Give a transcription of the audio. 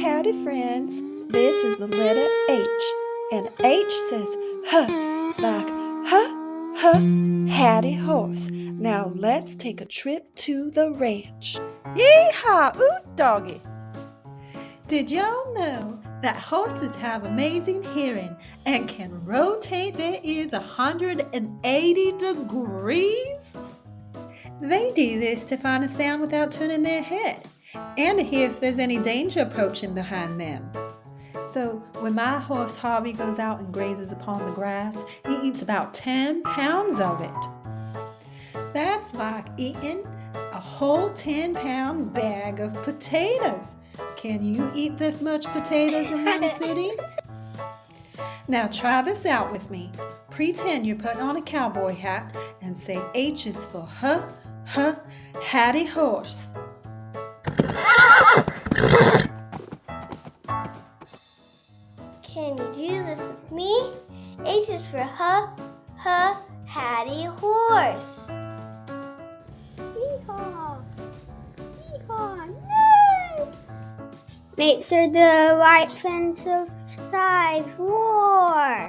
Howdy, friends. This is the letter H, and H says huh, like huh, Hatty Horse. Now let's take a trip to the ranch. Yee-haw, oot doggy! Did y'all know that horses have amazing hearing and can rotate their ears 180 degrees? They do this to find a sound without turning their head and to hear if there's any danger approaching behind them. So when my horse Harvey goes out and grazes upon the grass, he eats about 10 pounds of it. That's like eating a whole 10-pound bag of potatoes. Can you eat this much potatoes in one sitting? Now try this out with me. Pretend you're putting on a cowboy hat and say H is for Hatty Horse. Can you do this with me? H is for Hatty Horse. Yeehaw! Yeehaw! No! Make sure the right fence of 5 roar.